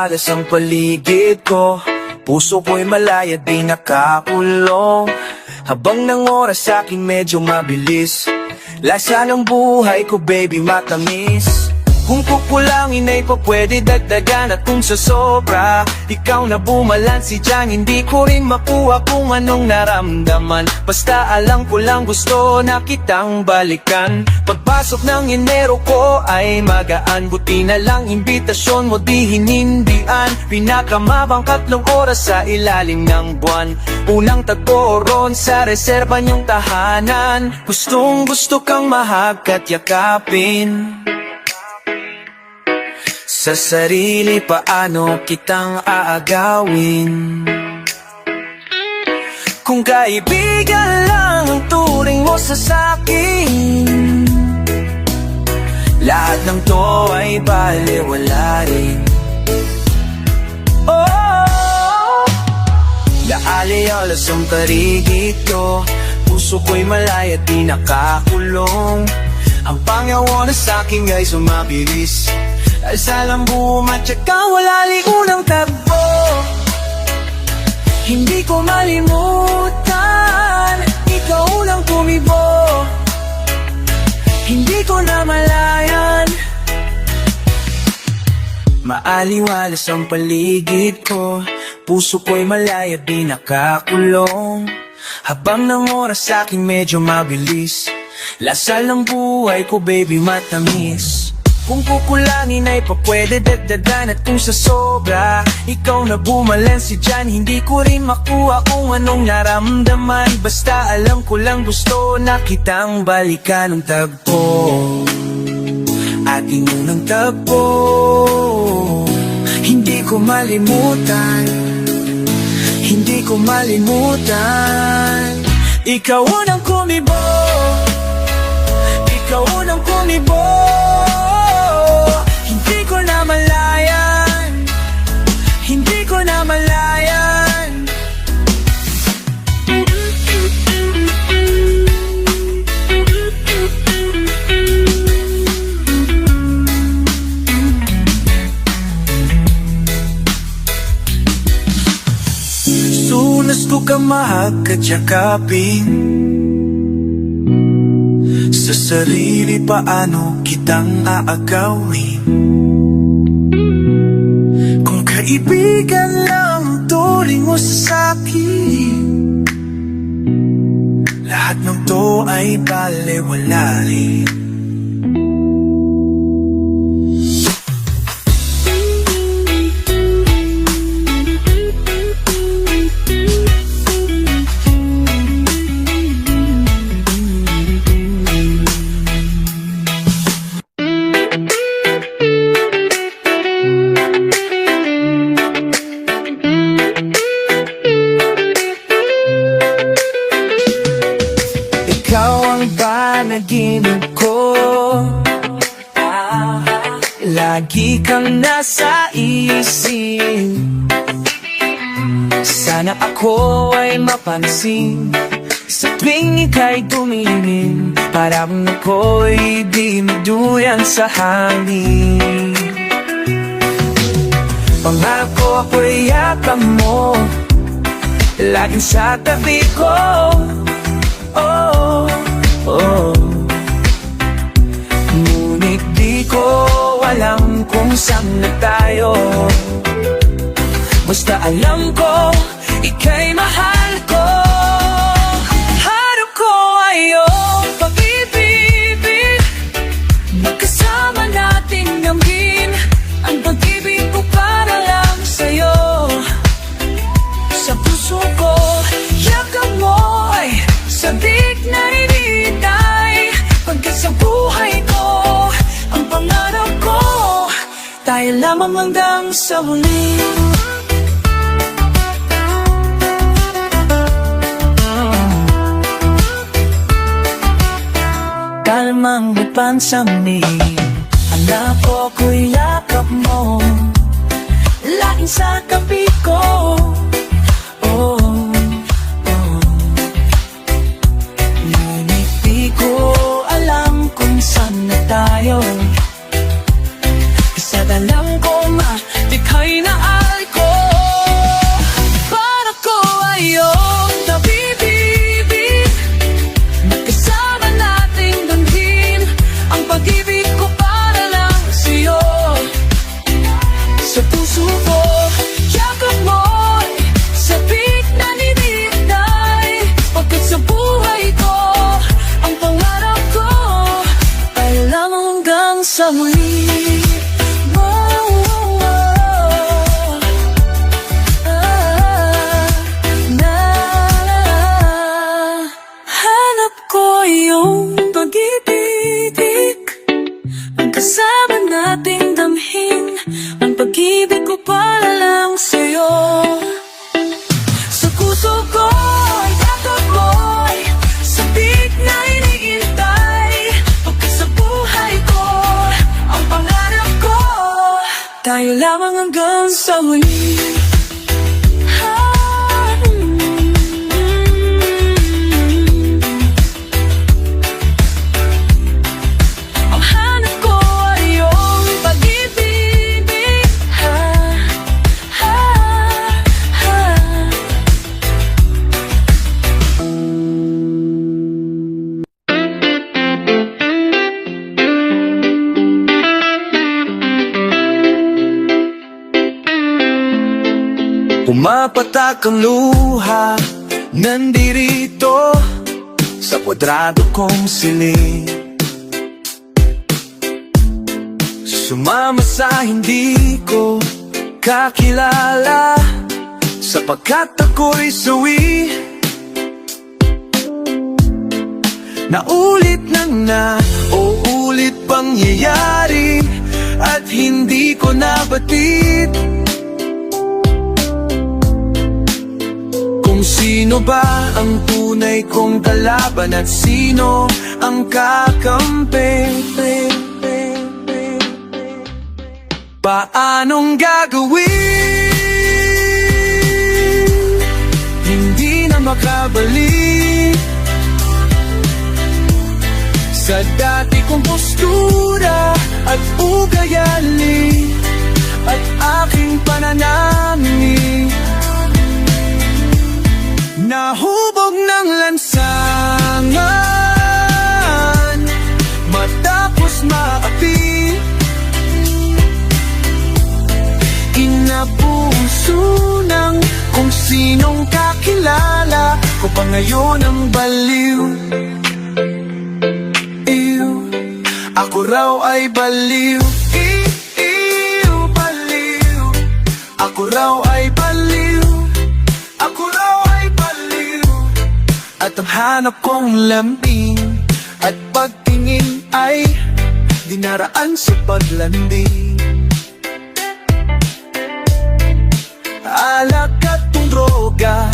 Aliwalas ang paligid ko, puso ko'y malaya di nakakulong. Habang ng oras sa'kin medyo mabilis, lasa ng buhay ko baby matamis. Kung kukulangin ay pwede dagdagan, at kung sa sobra ikaw na bumalansi dyan, hindi ko rin makuha kung anong naramdaman. Basta alam ko lang gusto na kitang balikan. Pagpasok ng Enero ko ay magaan, buti na lang imbitasyon mo di hinindian. Pinakamabang 3 oras sa ilalim ng buwan, unang tagpo ron sa reserba niyong tahanan. Gustong gusto kang mahagkat yakapin. Sa sarili paano kitang aagawin? Kung kaibigan lang ang turing mo sa sakin, lahat ng to ay baliwala rin. Oh, laalialas ang paligid ko, puso ko'y malaya di nakakulong. Ang pangawa na sa'kin ay sumabilis, sa lambuom at saka wala liunang tagpo. Hindi ko malimutan, ikaw unang tumibo. Hindi ko na malayan. Maaliwalas ang paligid ko, puso ko'y malaya di nakakulong. Habang ng oras sa'kin medyo mabilis, lasa ng buhay ko baby matamis. Kung kukulangin ay pwede dagdagan, at kung sa sobra ikaw na bumalansi dyan, hindi ko rin makuha kung anong naramdaman. Basta alam ko lang gusto na kitang balikan ng tagpo, ating unang tagpo. Hindi ko malimutan, hindi ko malimutan. Ikaw unang kumibo, ikaw unang kumibo. Hindi ko na malayan, hindi ko na malayan. Sunas ko ka mahagkat yakapin. Sa sarili paano kitang aagawin? Kung kaibigan lang ang turing mo sa akin, lahat ng to ay balewala rin. Ikaw ang panaginip ko, lagi kang nasa isip. Sana ako ay mapansin sa tuwing ika'y tumingin, parang ako'y di maduyan sa hangin. Pangarap ko ako'y yakap mo, laging sa tabi ko. Oh, oh. Ngunit di ko alam kung saan na tayo. Basta alam ko, ika'y mahal ko. Harap ko ay iyong pag-ibig, magkasama nating damhin ang pag-ibig ko para lang sa'yo. Sa puso ko, yakap mo ay sabik na hinihintay. Pagkat sa buhay ko, ang pangarap ko, tayo lamang hanggang sa muli. Kalmang mapansamnin, hanap ko ko'y yakap mo, laing sa kapi ko. Oh, ngunit di ko alam kung saan na tayo. Kasa't alam ko ma, di kayo na tayo lamang hanggang sa huli. Ang hanap ko ay iyong pag-ibig. Pumapatak ang luha, nandirito sa kwadrado kong siling. Sumama sa hindi ko kakilala, sapagkat ako'y sawi. Naulit nang nauulit pangyayari, at hindi ko nabatid kung sino ba ang tunay kong kalaban at sino ang kakampi. Paanong gagawin? Hindi na makabalik sa dati kong postura at ugali at aking pananamit. Nahubog ng lansangan matapos maapi. Inapuso ng kung sinong kakilala ko pa ngayon ang baliw. Ako raw ay baliw. Baliw. Ako raw ay baliw. Ako raw ay baliw. At ang hanap kong lambing at pagtingin ay dinaraan sa paglanding. Alak at droga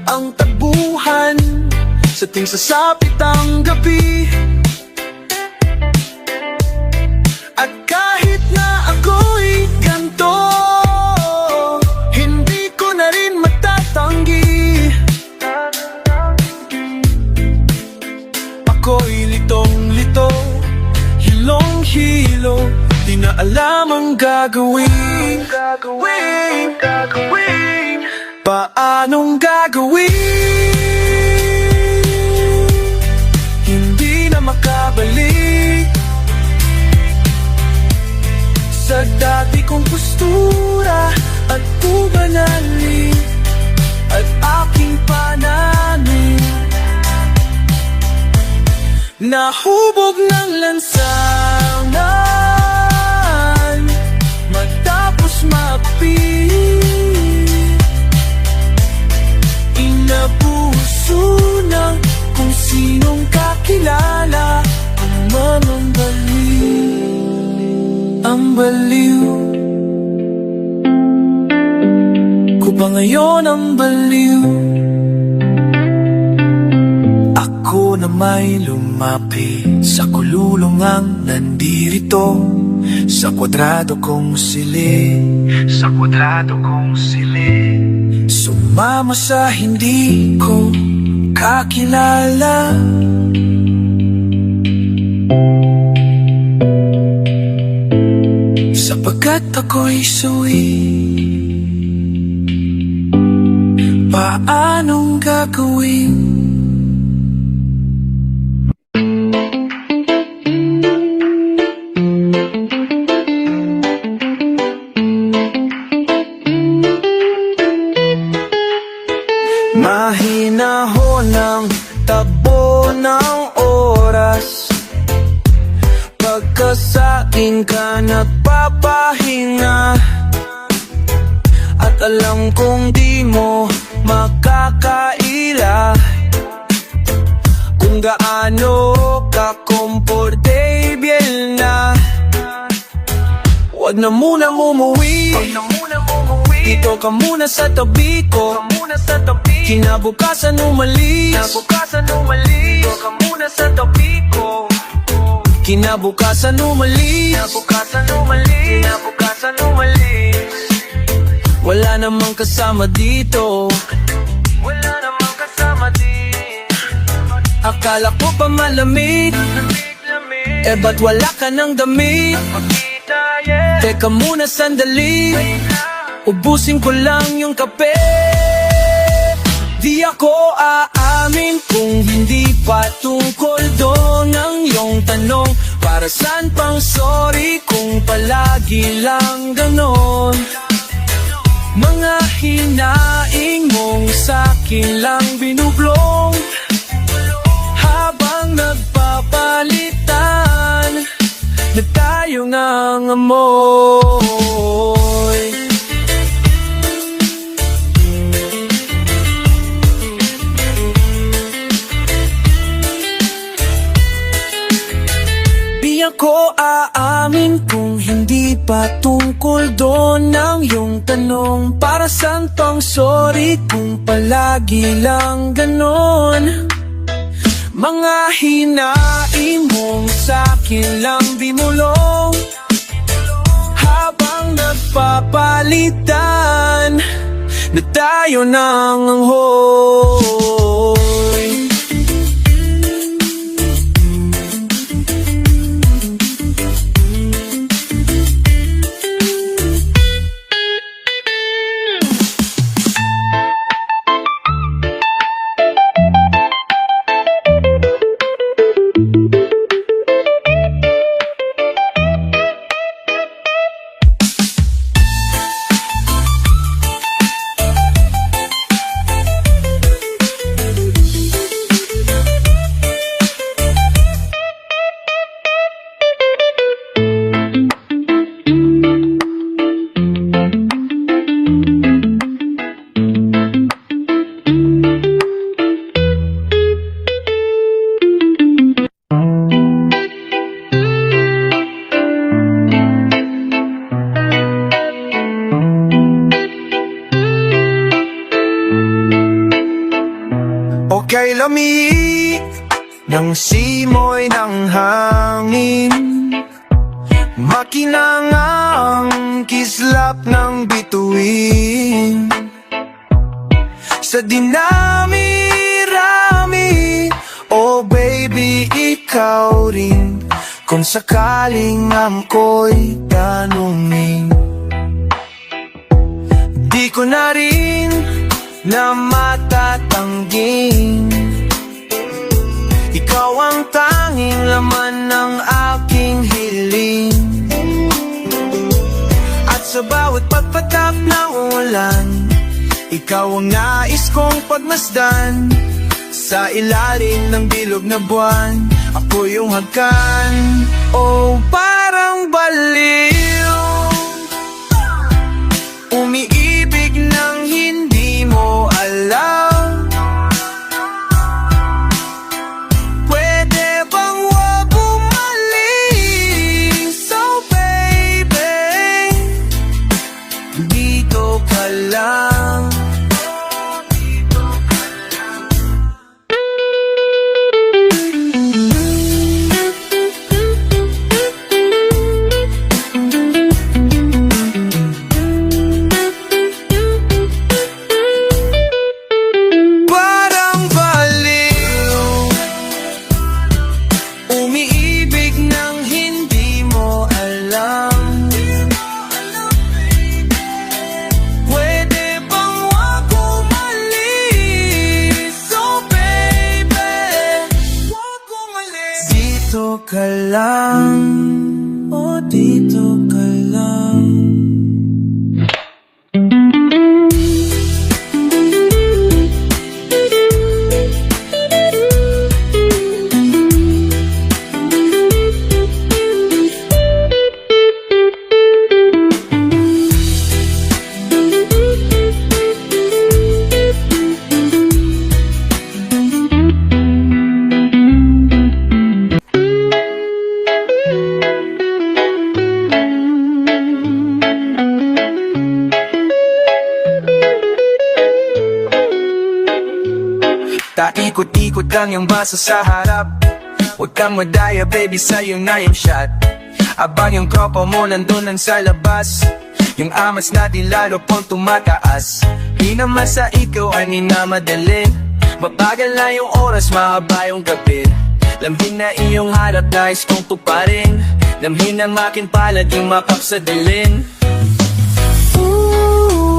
ang tagbuhan sa ting sasapit ang gabi. At kahit na ako'y ganto, hindi ko na rin matatanggi. Ako'y litong-lito, hilong-hilo, di na alam ang gagawin. Paanong gagawin? Hindi na makabalik sa dati kong postura at ugali at aking pananim. Nahubog ng lansangan matapos maapi. Inapuso ng kung sinong kakilala ang mga baliw. Ang baliw ko pa ngayon ang baliw. Ako na may lumapit sa kululungang nandirito sa kwadrado kong silid. Sa kwadrado kong silid. Sumama sa hindi ko kakilala, sapagkat ako'y suwi. Paanong gagawin? Mahinahon ang takbo ng oras, pagkasaing ka nagpapahinga. At alam kong di mo makakaila kung gaano ka komportable na. Huwag na munang umuwi, dito ka muna sa tabi ko. Kinabukasan umalis, dito ka muna sa tabi ko. Kinabukasan umalis, wala namang kasama dito, akala ko pa malamig, eh ba't wala ka ng damit? Teka muna sandali, ubusin ko lang yung kape. Di ako aamin kung hindi pa tungkol doon ang iyong tanong. Para saan pang sorry kung palagi lang ganon? Mga hinaing mong sa'kin lang binublong, habang nagpapalitan na tayo ngang amoy. Di ako aamin kung hindi pa tungkol doon ang iyong tanong. Para saan pang sorry kung palagi lang ganon? Mga hinaing mong sa'kin lang bimulong, habang nagpapalitan na tayo nang anghoy. Kay lamig ng simoy ng hangin, makinangang kislap ng bituin. Sa dinami-rami, oh baby, ikaw rin. Kung sakaling ako'y tanungin, di ko na rin na matatangging ikaw ang tanging laman ng aking hiling. At sa bawat pagpatak ng ulan, ikaw ang nais kong pagmasdan. Sa ilalim ng bilog na buwan, ako yung hagkan. Oh, parang baliw, umiibig ng hindi mo alam. Pwede bang wag umalis? So baby, dito ka lang. Dito ka lang, oh dito ka lang. Taikot-ikot lang yung basa sa harap, Huwag kang madaya baby, sa'yo na yung shot. Abang yung tropa mo nandun lang sa labas. Yung amas natin lalo pong tumataas. Di naman sa ikaw ay minamadali. Mabagal na yung oras, mahaba yung gabi. Lambing na iyong harap, nais kong tuparin. Lamhin ang aking palad, yung mapapsadalin.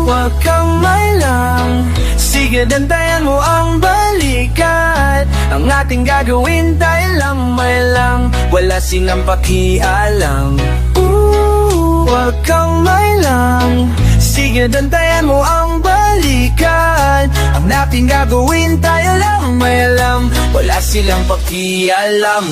Huwag kang mailang, sige dantayan mo ang balikat. Ang ating gagawin tayo lang may lang, wala silang pakialam. Huwag kang mailang, sige dantayan mo ang balikat. Ang ating gagawin tayo lang may alam, wala silang pakialam.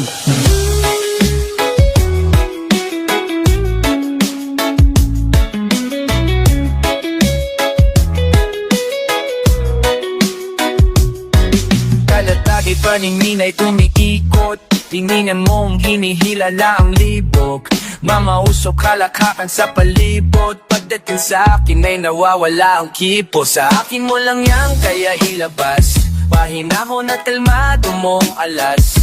Kalatagi paningin ay tumiikot. Tinginan mong hinihilala ang libog. Mamausok kalakakan sa palibot. Pagdating sa akin ay nawawala ang kipo. Sa akin mo lang yan kaya ilabas. Pahinahon at kalmado mong alas.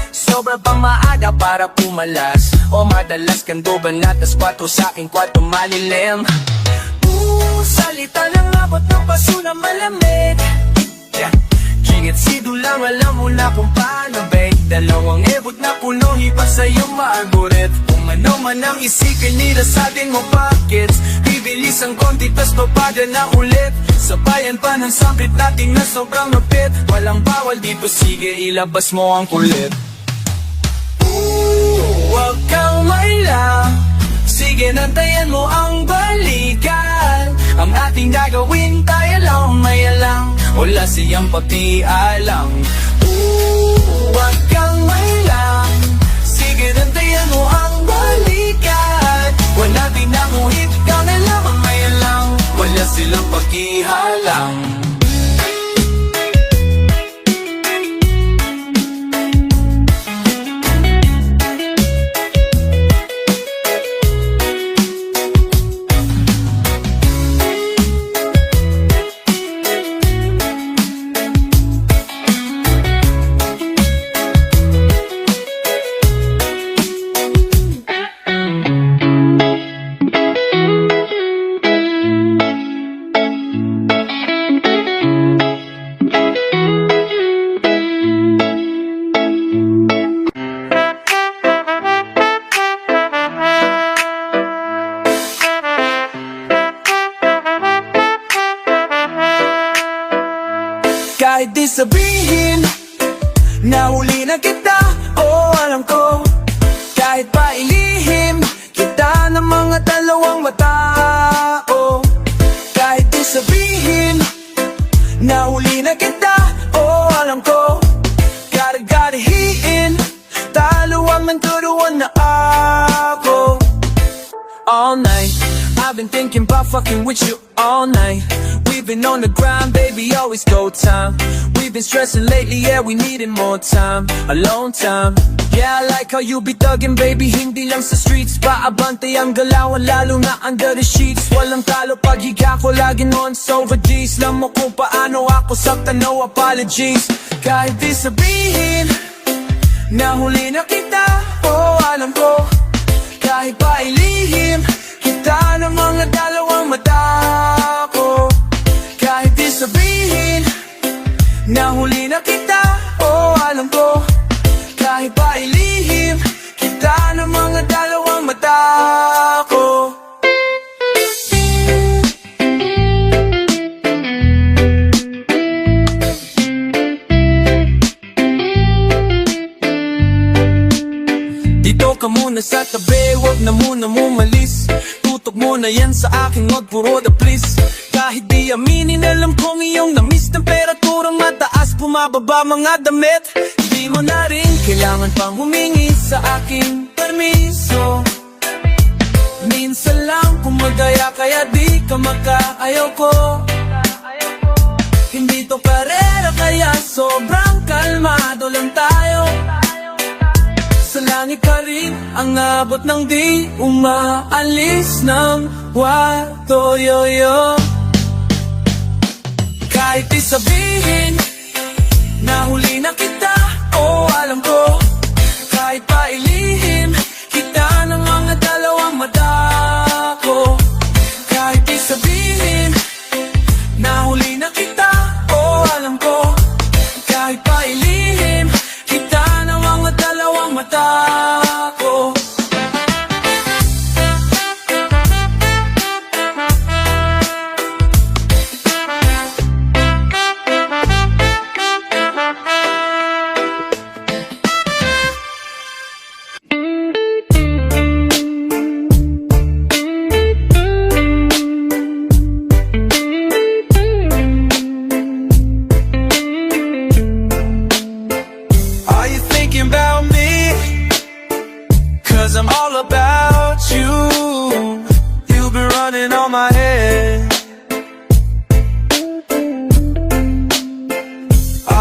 Sobra pang maaga para pumalas. O madalas kando banatas 4 sa aking kwarto malilim. Salita ng abot ng paso na malamig. Kingit sido lang alam mo na kung paano babe. Dalawang ebot na puno hipa sa'yo maagurit. Kung ano man ang isipin nila sa ating mo pockets. Bibilis ang konti tas papada na ulit. Sabayan pa ng sakit natin na sobrang lupit. Walang bawal dito sige ilabas mo ang kulit. Huwag kang mailang, sige nantayan mo ang balikan. Ang ating gagawin tayo lang may alam, wala siyang pakialam. Huwag kang mailang, sige nantayan mo ang balikan. Wala pinamuhit ka na lang ang may alam, wala silang pakialam. Kahit di sabihin, nahuli na kita, oh alam ko. Kahit pa ilihim, kita ng mga dalawang mata, oh. Kahit di sabihin, nahuli na kita, oh alam ko. Karagarihin, talo ang nanturuan na ako. All night, I've been thinking about fucking with you all night. We've been on the grind, baby, always go time. We've been stressing lately, yeah, we needing more time, alone time. Yeah, I like how you be thugging, baby, hindi lang sa streets. Paabante ang galawan, lalo na under the sheets. Walang talo pag higa ko, lagi on over G's. Alam mo kung paano ako sakta, no apologies. Kahit di sabihin, nahuli na kita, oh alam ko. Kahit pa ilihim, kita ng mga dalawang mata ko. Kahit di sabihin, nahuli na kita, oh alam ko. Kahit pa ilihim, kita ng mga dalawang mata ko. Dito ka muna sa tabi, wag na muna mumalis. Tutok mo na yan sa akin, wag puro the please. Kahit di aminin, alam kong iyong namiss. Temperaturang mataas, bumababa mga damit. Di mo na rin kailangan pang humingi sa aking permiso. Minsan lang kumagaya kaya di ka makaayaw ko. Hindi to karera kaya sobrang kalmado lang tayo. Sa langit pa rin ang abot ng di umaalis ng wato yo-yo. Kahit di sabihin, nahuli na kita, oh alam ko.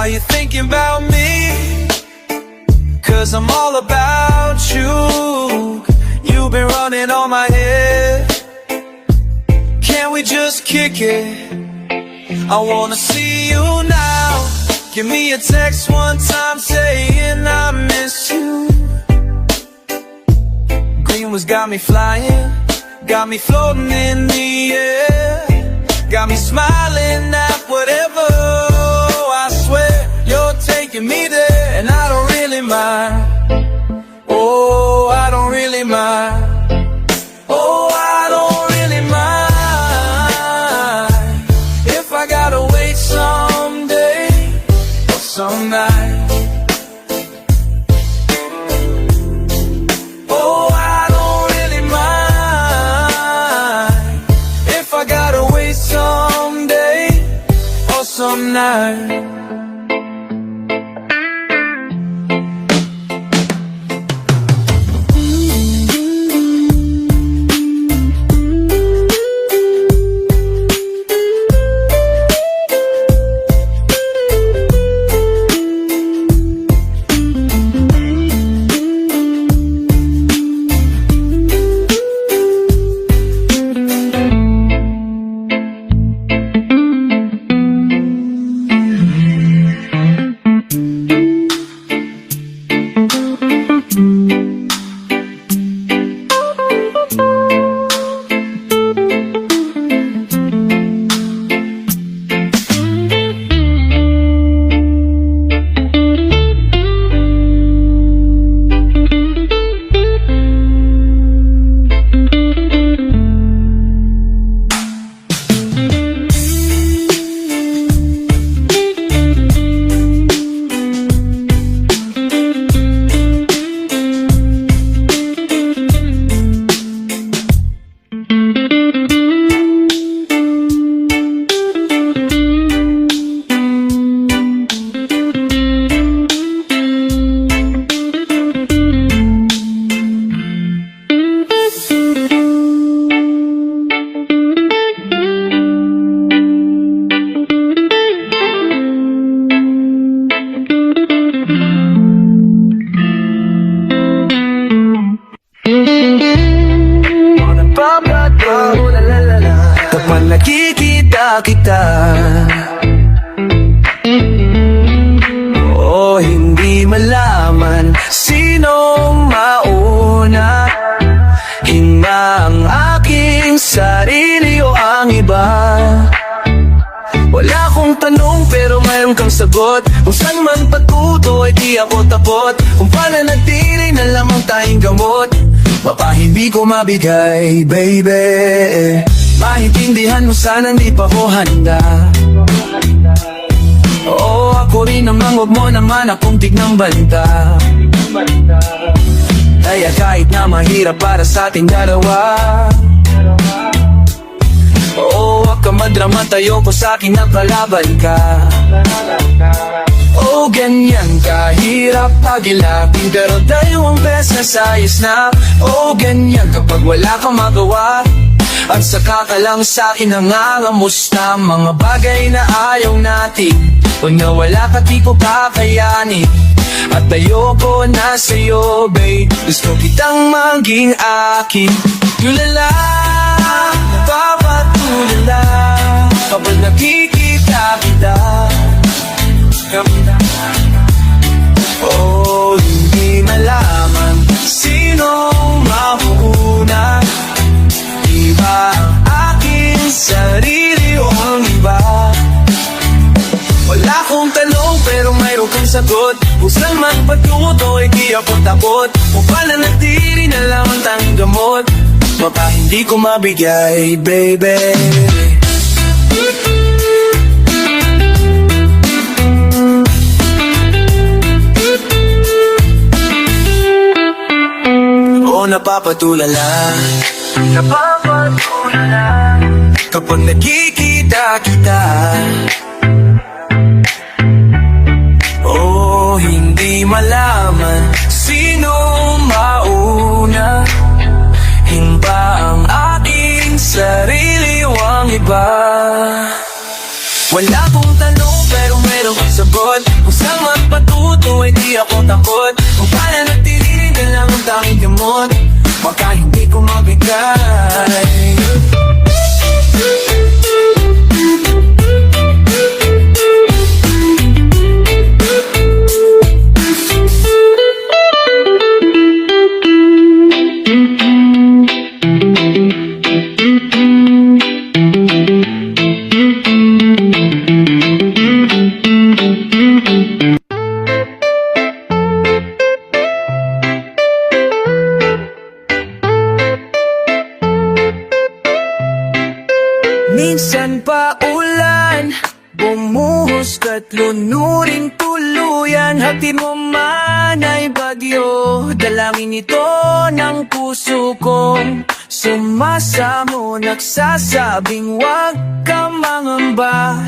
Are you thinking about me? Cause I'm all about you. You've been running on my head. Can we just kick it? I wanna see you now. Give me a text one time saying I miss you. Green was got me flying, got me floating in the air, got me smiling at whatever. I swear you're taking me there, and I don't really mind. Oh, I don't really mind. Oh, I don't really mind if I gotta wait someday or some night. Oh, I don't really mind if I gotta wait someday or some night. Kapag nakikita kita, oh, hindi malaman sinong mauna. Hina ang aking sarili o ang iba. Wala akong tanong pero mayroon kang sagot. Kung saan man patuto ay di ako tapot. Kung pananatili na lamang tayong gamot, baka hindi ko mabigay, baby. Maintindihan mo sana hindi pa ko handa. Oo, ako rin naman, huwag mo naman akong tignang banta. Kaya kahit na mahirap para sa ating dalawa, oo, wag ka madrama, tayo ko sa akin na palaban ka. Oh, ganyan kahirap pagilapin, pero dalawang beses ayos na. Oh, ganyan kapag wala kang magawa, at saka ka lang sa'kin nangangamusta. Mga bagay na ayaw natin, pag nawala ka di ko kakayanin. At ayoko na sa'yo, babe, gusto kitang maging akin. Tulala, napapatulala kapag nakikita kita. Oh, hindi malaman sinong mauna. Iba ang aking sarili o ang iba. Wala akong tanong pero mayroon kang sagot. Kung saan man patuto ay di ako takot. Kung pananatili na lang ang tanging gamot, baka hindi ko mabigay, baby. Oh, napapatulala kapag nakikita kita. Oh, hindi malaman sino mauna. Himba ang aking sarili o ang iba. Wala Wala akong tanong pero meron kang sagot. Kung saan magpatuto ay di ako takot. Kung pananatili na lang ang tanging gamot, baka hindi ko mabigay. Minsan pa ulan, bumuhos ka't lunuring tuluyan. Hatid mo man ay bagyo, dalangin ito ng puso kong sumasamo. Nagsasabing wag ka mangamba,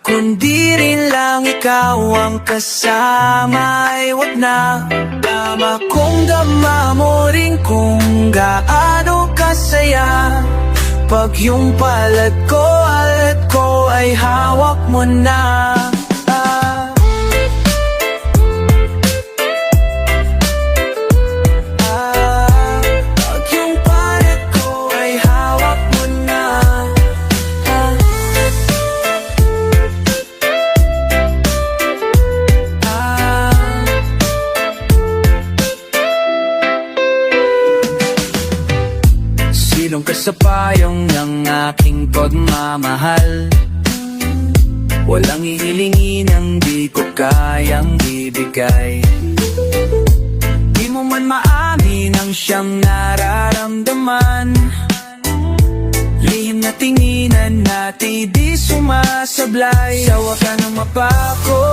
kundi rin lang ikaw ang kasama. Ay wag na, dama kong dama mo rin kung gaano kasaya. Pag yung palad ko ay hawak mo na. Pag yung palad ko ay hawak mo na. Silong ka sa payong ng aking pagmamahal. Walang ihilingin ang di ko kayang ibigay. Di mo man maamin ang siyang nararamdaman. Lihim na tinginan natin di sumasablay. Sawa ka ng mapako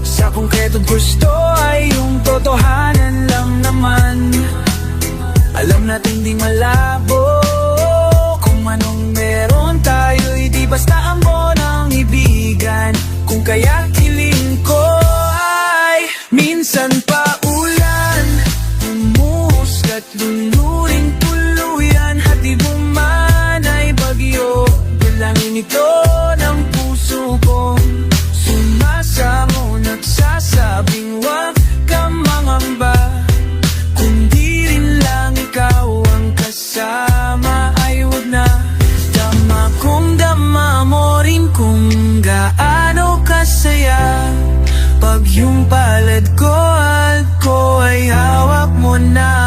sa konkreto't gusto ay yung totohanan lang naman. Alam natin di malabo kung anong meron tayo'y di basta ambon ang ibigan. Kung kaya't hiling ko ay minsan pa ulan, bumuhos ka't lunuring tuluyan. Hatid mo man ay bagyo, dalangin ito ng puso kong sumasamo. Nagsasabing wag ka mangamba, kundi rin lang ikaw ang kasama. Ay wag na, dama kong dama mo rin kung gaano kasaya. Pag yung palad ko ay hawak mo na.